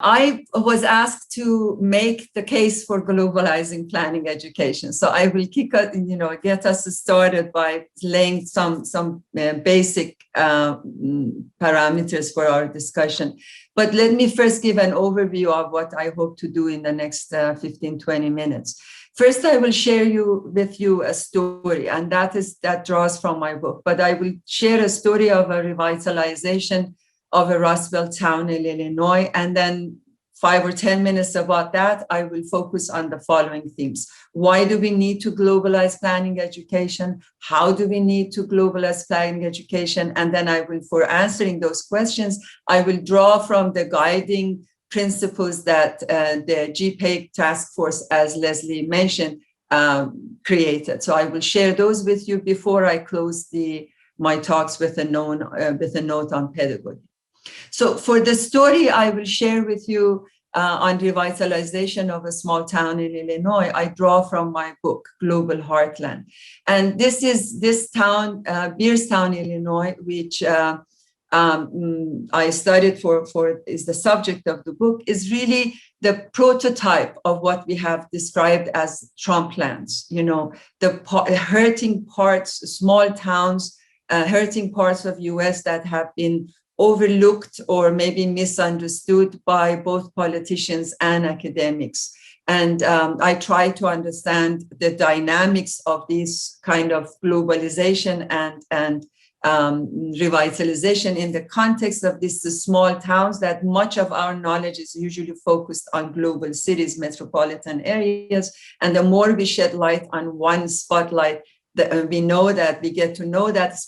I was asked to make the case for globalizing planning education. So I will get us started by laying some basic parameters for our discussion. But let me first give an overview of what I hope to do in the next 15, 20 minutes. First, I will share with you a story, and that draws from my book. But I will share a story of a revitalization of a Rust Belt town in Illinois, and then 5 or 10 minutes about that, I will focus on the following themes. Why do we need to globalize planning education? How do we need to globalize planning education? And then for answering those questions, I will draw from the guiding principles that the GPAIC task force, as Leslie mentioned, created. So I will share those with you before I close my talks with a note on pedagogy. So for the story I will share with you on revitalization of a small town in Illinois, I draw from my book, Global Heartland. And this town, Beerstown, Illinois, which I studied is the subject of the book, is really the prototype of what we have described as Trumplands. The hurting parts, small towns, hurting parts of US that have been overlooked or maybe misunderstood by both politicians and academics. And I try to understand the dynamics of this kind of globalization and revitalization in the context of these small towns, that much of our knowledge is usually focused on global cities, metropolitan areas. And the more we shed light on one spotlight, we know that we get to know that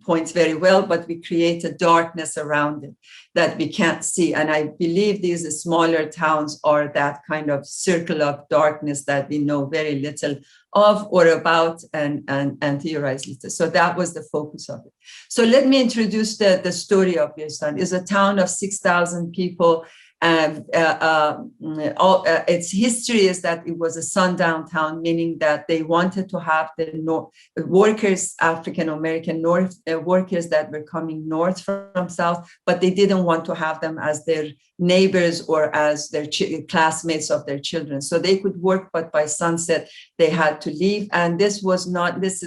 points very well, but we create a darkness around it that we can't see. And I believe these smaller towns are that kind of circle of darkness that we know very little of or about and theorize little. So that was the focus of it. So let me introduce the story of Beerstown. It's a town of 6,000 people. Its history is that it was a sundown town, meaning that they wanted to have the workers, African-American workers that were coming north from south, but they didn't want to have them as their neighbors or as their classmates of their children. So they could work, but by sunset, they had to leave. And this is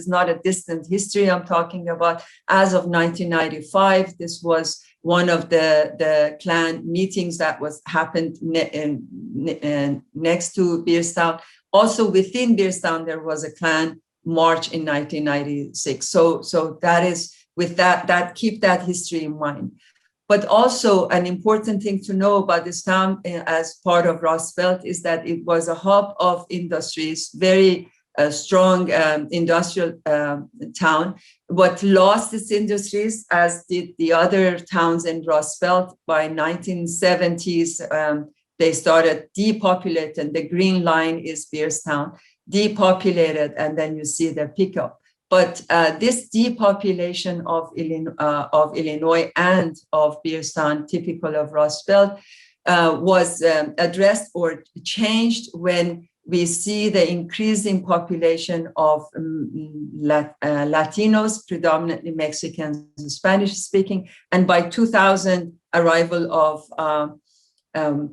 not a distant history I'm talking about. As of 1995, this was one of the Klan meetings that happened next to Beerstown. Also within Beerstown, there was a Klan march in 1996. So that is with that keep that history in mind. But also an important thing to know about this town as part of Rust Belt is that it was a hub of industries, very strong industrial town, but lost its industries, as did the other towns in Rust Belt. By 1970s, they started depopulating. The green line is Beerstown, depopulated, and then you see the pickup. But this depopulation of Illinois and of Beerstown, typical of Rust Belt, was addressed or changed when we see the increasing population of Latinos, predominantly Mexicans and Spanish-speaking, and by 2000, arrival of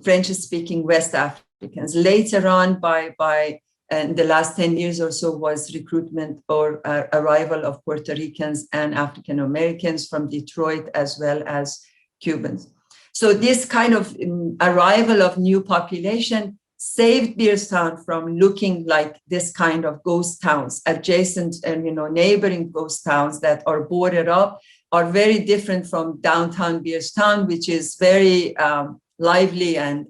French-speaking West Africans. Later on, in the last 10 years or so, was recruitment or arrival of Puerto Ricans and African-Americans from Detroit, as well as Cubans. So this kind of arrival of new population saved Beerstown from looking like this kind of ghost towns. Adjacent and neighboring ghost towns that are boarded up are very different from downtown Beerstown, which is very lively and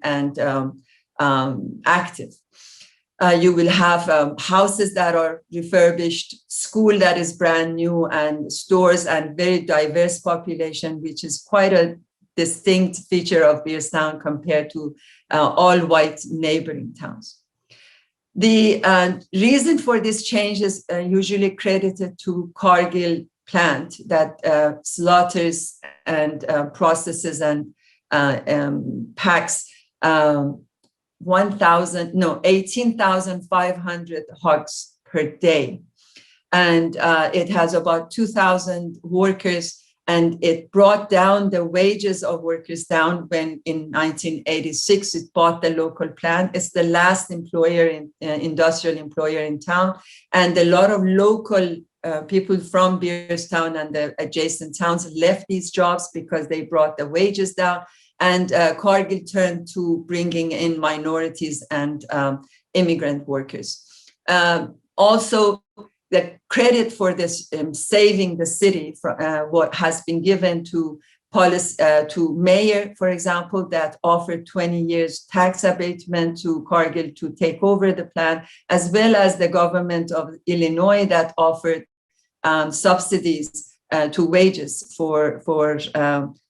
active. You will have houses that are refurbished, school that is brand new, and stores and very diverse population, which is quite a distinct feature of Beerstown compared to all white neighboring towns. The reason for this change is usually credited to Cargill plant that slaughters and processes and packs 18,500 hogs per day. And it has about 2,000 workers And it brought down the wages of workers down when in 1986 it bought the local plant. It's the last industrial employer in town. And a lot of local people from Beerstown and the adjacent towns left these jobs because they brought the wages down. And Cargill turned to bringing in minorities and immigrant workers. Also, the credit for this saving the city what has been given to mayor, for example, that offered 20 years tax abatement to Cargill to take over the plant, as well as the government of Illinois that offered subsidies to wages for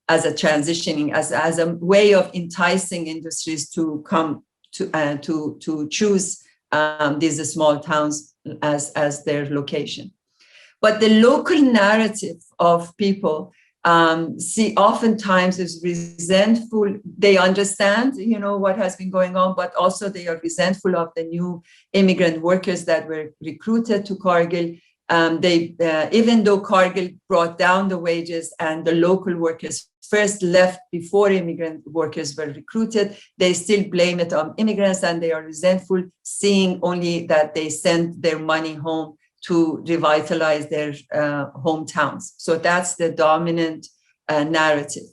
as a transitioning, as a way of enticing industries to come to choose these small towns as their location. But the local narrative of people oftentimes is resentful. They understand, what has been going on, but also they are resentful of the new immigrant workers that were recruited to Cargill. Even though Cargill brought down the wages and the local workers first left before immigrant workers were recruited, they still blame it on immigrants, and they are resentful, seeing only that they send their money home to revitalize their hometowns. So that's the dominant narrative.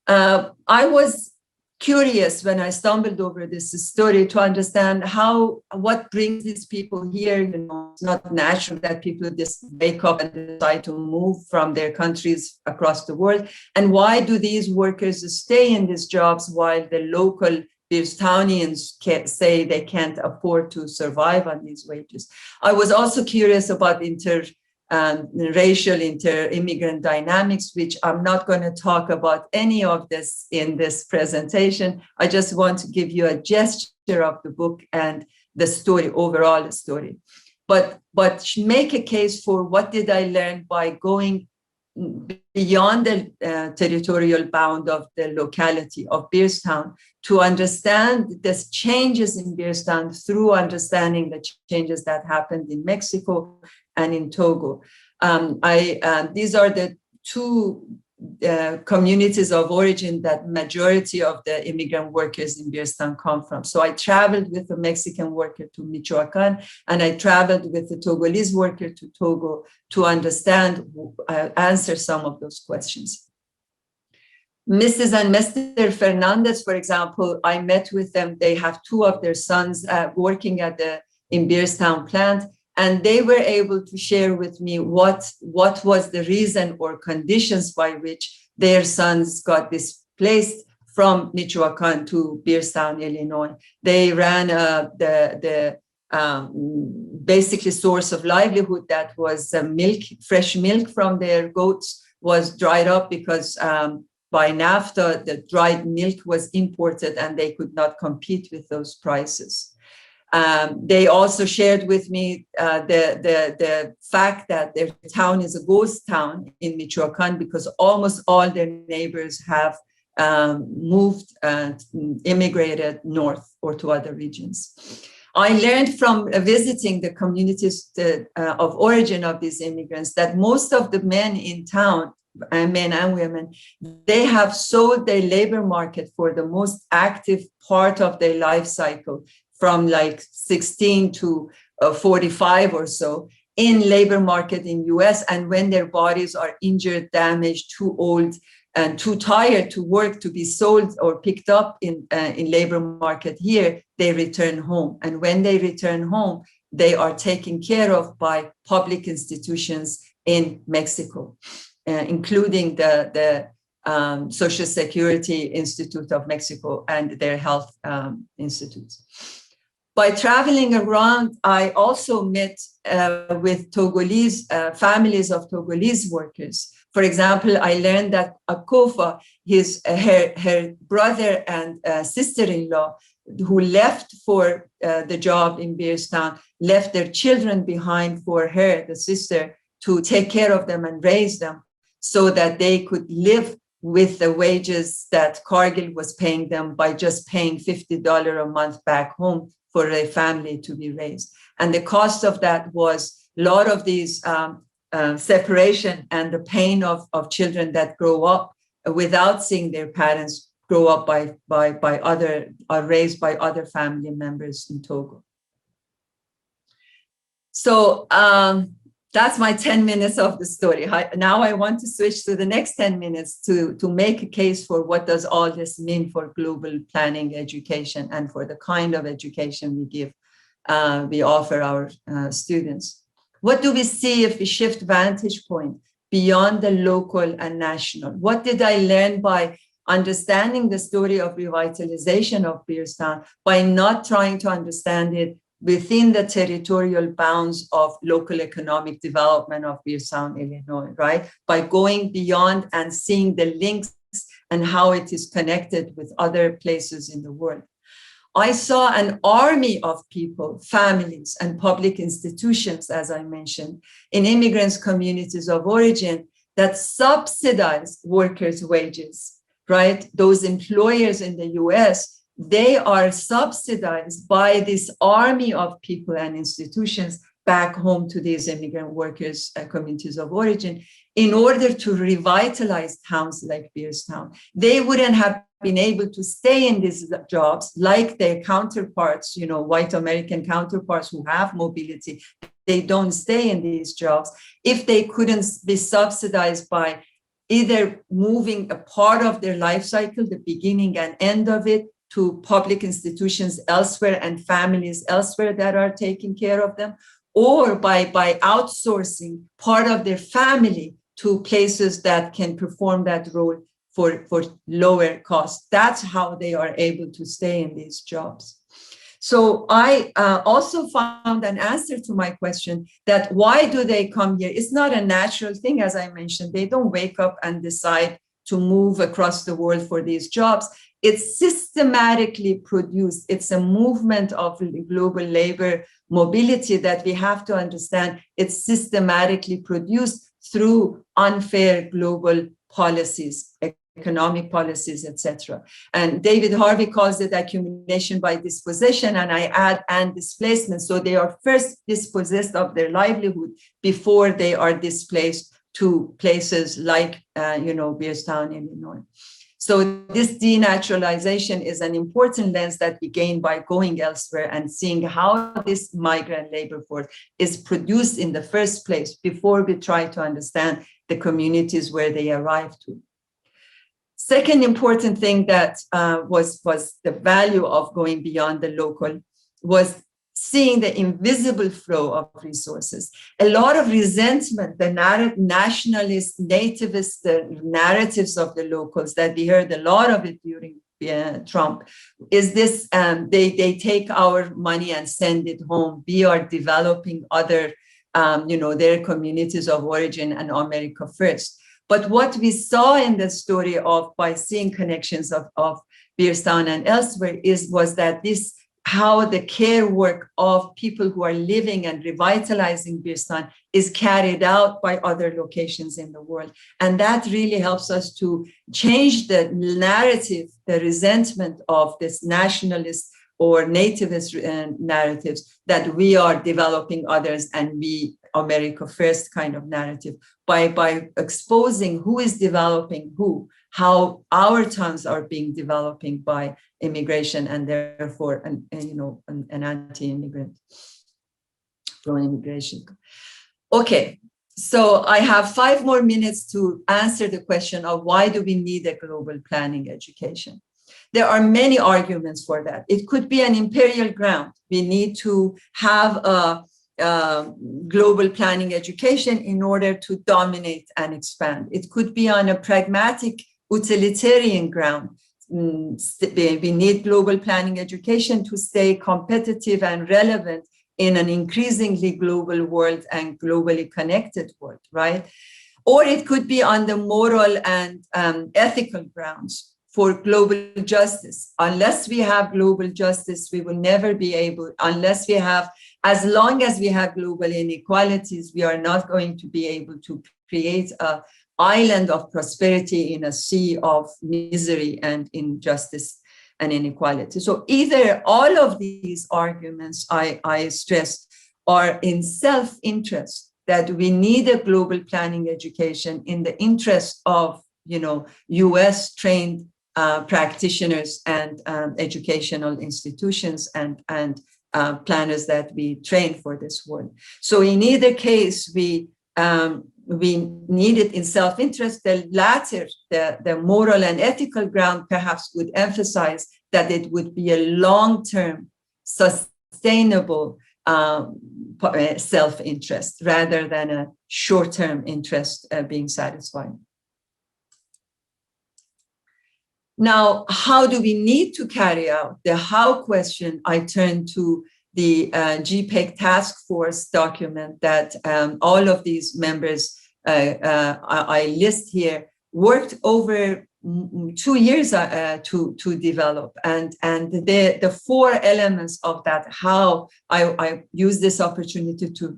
I was curious when I stumbled over this story to understand what brings these people here. It's not natural that people just wake up and decide to move from their countries across the world. And why do these workers stay in these jobs while the local Beerstownians say they can't afford to survive on these wages? I was also curious about racial inter-immigrant dynamics, which I'm not going to talk about any of this in this presentation. I just want to give you a gesture of the book and the story, overall story. But make a case for what did I learn by going beyond the territorial bound of the locality of Beerstown to understand the changes in Beerstown through understanding the changes that happened in Mexico and in Togo. These are the two communities of origin that majority of the immigrant workers in Beerstown come from. So I traveled with a Mexican worker to Michoacan, and I traveled with a Togolese worker to Togo to answer some of those questions. Mrs. and Mr. Fernandez, for example, I met with them. They have two of their sons working in Beerstown plant. And they were able to share with me what was the reason or conditions by which their sons got displaced from Michoacan to Beerstown, Illinois. They ran the basically source of livelihood that was fresh milk from their goats was dried up because by NAFTA, the dried milk was imported and they could not compete with those prices. They also shared with me the fact that their town is a ghost town in Michoacan because almost all their neighbors have moved and immigrated north or to other regions. I learned from visiting the communities of origin of these immigrants that most of the men in town, men and women, they have sold their labor market for the most active part of their life cycle, from like 16 to 45 or so, in labor market in US. And when their bodies are injured, damaged, too old, and too tired to work to be sold or picked up in labor market here, they return home. And when they return home, they are taken care of by public institutions in Mexico, including the Social Security Institute of Mexico and their health institutes. By traveling around, I also met with Togolese families of Togolese workers. For example, I learned that Akofa, her brother and sister-in-law, who left for the job in Beerstown, left their children behind for her, the sister, to take care of them and raise them so that they could live with the wages that Cargill was paying them by just paying $50 a month back home for a family to be raised. And the cost of that was a lot of these separation and the pain of children that grow up without seeing their parents grow up by other, or raised by other family members in Togo. So that's my 10 minutes of the story. Now I want to switch to the next 10 minutes to make a case for what does all this mean for global planning education and for the kind of education we give, we offer our students. What do we see if we shift vantage point beyond the local and national? What did I learn by understanding the story of revitalization of Beardstown, by not trying to understand it within the territorial bounds of local economic development of Beardstown, Illinois, right? By going beyond and seeing the links and how it is connected with other places in the world. I saw an army of people, families, and public institutions, as I mentioned, in immigrants' communities of origin that subsidize workers' wages, right? Those employers in the US, they are subsidized by this army of people and institutions back home to these immigrant workers' communities of origin in order to revitalize towns like Beardstown. They wouldn't have been able to stay in these jobs like their counterparts, you know, white American counterparts who have mobility. They don't stay in these jobs if they couldn't be subsidized by either moving a part of their life cycle, the beginning and end of it, to public institutions elsewhere and families elsewhere that are taking care of them, or by outsourcing part of their family to places that can perform that role for lower cost. That's how they are able to stay in these jobs. So I also found an answer to my question that why do they come here? It's not a natural thing, as I mentioned. They don't wake up and decide to move across the world for these jobs. It's systematically produced. It's a movement of global labor mobility that we have to understand. It's systematically produced through unfair global policies, economic policies, etc. And David Harvey calls it accumulation by dispossession, and I add and displacement. So they are first dispossessed of their livelihood before they are displaced to places like, Beardstown, Illinois. So this denaturalization is an important lens that we gain by going elsewhere and seeing how this migrant labor force is produced in the first place before we try to understand the communities where they arrive to. Second important thing that was the value of going beyond the local was seeing the invisible flow of resources. A lot of resentment, the nationalist, nativist narratives of the locals that we heard a lot of it during Trump, is this, they take our money and send it home. We are developing other, their communities of origin and America first. But what we saw in the story by seeing connections of Beardstown and elsewhere was that how the care work of people who are living and revitalizing Beardstown is carried out by other locations in the world. And that really helps us to change the narrative, the resentment of this nationalist or nativist narratives that we are developing others and we America first kind of narrative by exposing who is developing who, how our towns are being developing by immigration and therefore an anti-immigrant pro-immigration. Okay, so I have 5 more minutes to answer the question of why do we need a global planning education? There are many arguments for that. It could be an imperial ground. We need to have a global planning education in order to dominate and expand. It could be on a pragmatic utilitarian ground. We need global planning education to stay competitive and relevant in an increasingly global world and globally connected world, right? Or it could be on the moral and ethical grounds for global justice. Unless we have global justice, we will never be able, as long as we have global inequalities, we are not going to be able to create an island of prosperity in a sea of misery and injustice and inequality. So either all of these arguments, I stress, are in self-interest that we need a global planning education in the interest of, US trained practitioners and educational institutions and planners that we train for this work. So in either case, we need it in self-interest. The latter, the moral and ethical ground, perhaps would emphasize that it would be a long-term, sustainable self-interest rather than a short-term interest being satisfied. Now, how do we need to carry out the how question? I turn to the GPEG task force document that all of these members I list here worked over 2 years to develop, and the 4 elements of that how I use this opportunity to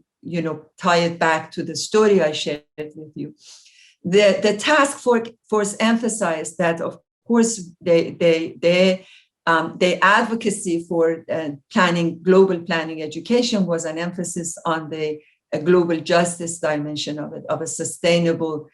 tie it back to the story I shared with you. The task force emphasized that, of course, the advocacy for global planning education was an emphasis on the global justice dimension of it, of a sustainable,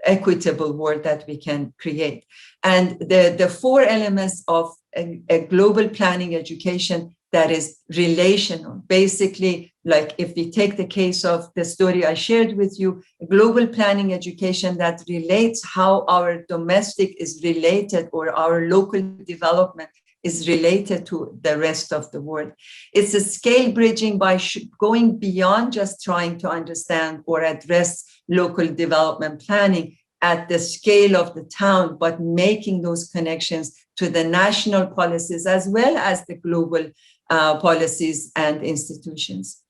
equitable world that we can create. And the 4 elements of a global planning education that is relational, basically, like if we take the case of the story I shared with you, a global planning education that relates how our domestic is related or our local development is related to the rest of the world. It's a scale bridging by going beyond just trying to understand or address local development planning at the scale of the town, but making those connections to the national policies as well as the global policies and institutions.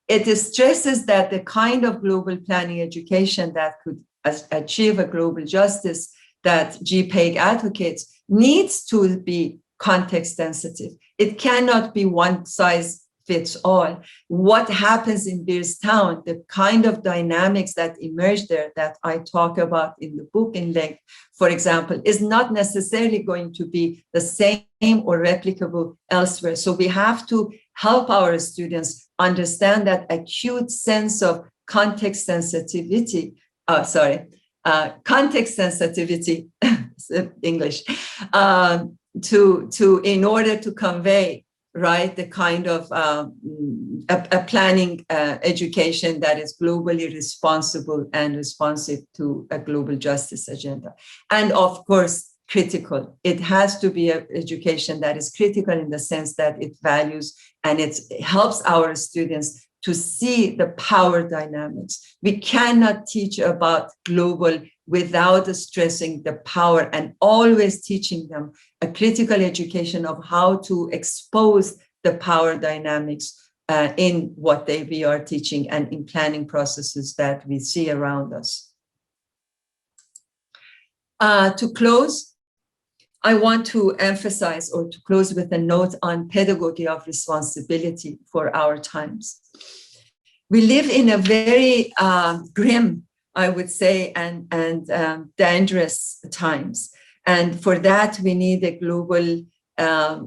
It stresses that the kind of global planning education that could achieve a global justice that GPEG advocates needs to be context sensitive. It cannot be one size fits all. What happens in Beerstown, the kind of dynamics that emerge there that I talk about in the book in length, for example, is not necessarily going to be the same or replicable elsewhere. So we have to help our students understand that acute sense of context sensitivity, context sensitivity, English, in order to convey, right, the kind of a planning education that is globally responsible and responsive to a global justice agenda. And of course, critical. It has to be an education that is critical in the sense that it values and it helps our students to see the power dynamics. We cannot teach about global without stressing the power and always teaching them a critical education of how to expose the power dynamics in what we are teaching and in planning processes that we see around us. To close, I want to emphasize or to close with a note on pedagogy of responsibility for our times. We live in a very grim, I would say, and dangerous times. And for that, we need a global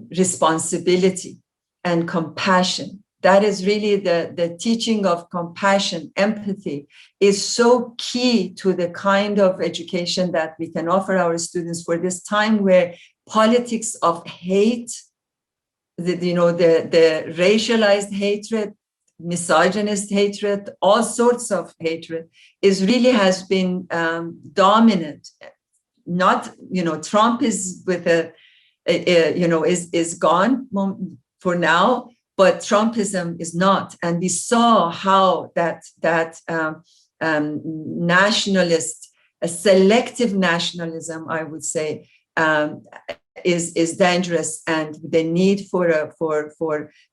responsibility and compassion. That is really the teaching of compassion, empathy is so key to the kind of education that we can offer our students for this time where politics of hate, the racialized hatred, misogynist hatred, all sorts of hatred has been dominant. Not, Trump is with is gone for now, but Trumpism is not. And we saw how that nationalist, a selective nationalism, I would say, is dangerous, and the need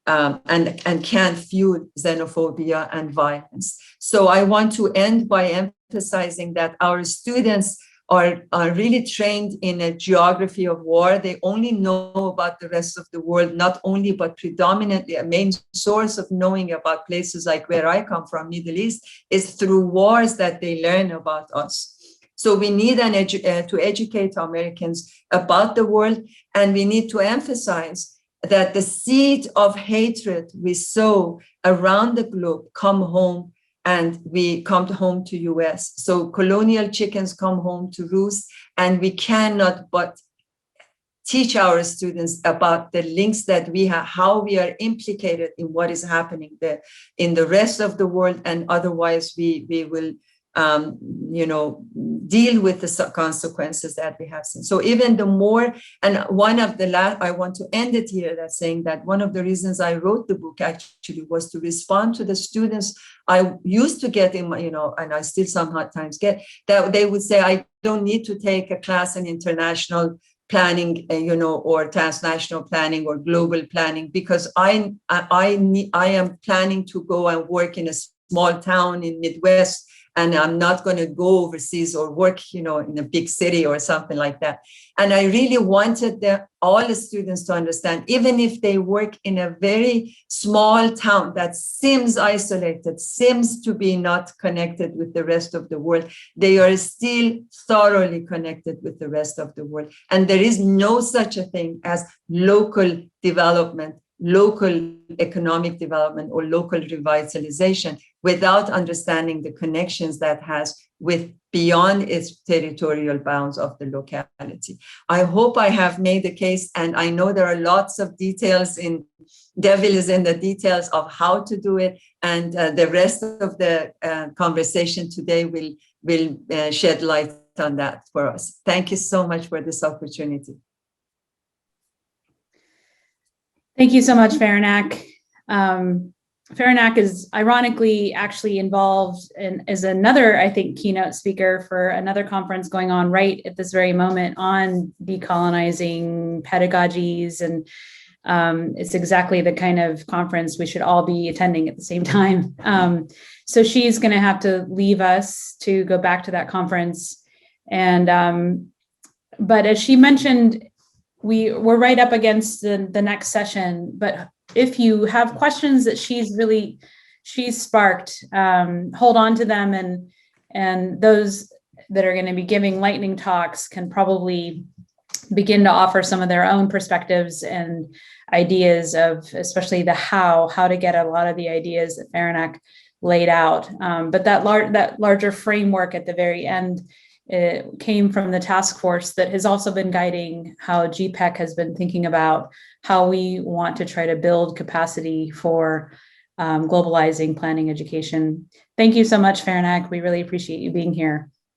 and can fuel xenophobia and violence. So I want to end by emphasizing that our students are really trained in a geography of war. They only know about the rest of the world, not only, but predominantly a main source of knowing about places like where I come from, Middle East, is through wars that they learn about us. So we need to educate Americans about the world, and we need to emphasize that the seed of hatred we sow around the globe come home, and we come home to US. So colonial chickens come home to roost, and we cannot but teach our students about the links that we have, how we are implicated in what is happening there in the rest of the world, and otherwise we will deal with the consequences that we have seen. So even the more, and one of the last, I want to end it here, that saying that one of the reasons I wrote the book actually was to respond to the students I used to get in my, and I still sometimes get, that they would say, I don't need to take a class in international planning, or transnational planning or global planning, because I am planning to go and work in a small town in Midwest, and I'm not going to go overseas or work, in a big city or something like that. And I really wanted all the students to understand, even if they work in a very small town that seems isolated, seems to be not connected with the rest of the world, they are still thoroughly connected with the rest of the world. And there is no such a thing as local development, local economic development, or local revitalization without understanding the connections that has with beyond its territorial bounds of the locality. I hope I have made the case, and I know there are lots of details devil is in the details of how to do it, and the rest of the conversation today will shed light on that for us. Thank you so much for this opportunity. Thank you so much, Faranak. Faranak is ironically actually involved in as another, I think, keynote speaker for another conference going on right at this very moment on decolonizing pedagogies. And it's exactly the kind of conference we should all be attending at the same time. So she's going to have to leave us to go back to that conference. And but as she mentioned, we're right up against the next session, but if you have questions that she's sparked, hold on to them, and those that are going to be giving lightning talks can probably begin to offer some of their own perspectives and ideas of, especially the how to get a lot of the ideas that Faranak laid out. But that larger framework at the very end, it came from the task force that has also been guiding how GPEC has been thinking about how we want to try to build capacity for globalizing planning education. Thank you so much, Faranak. We really appreciate you being here.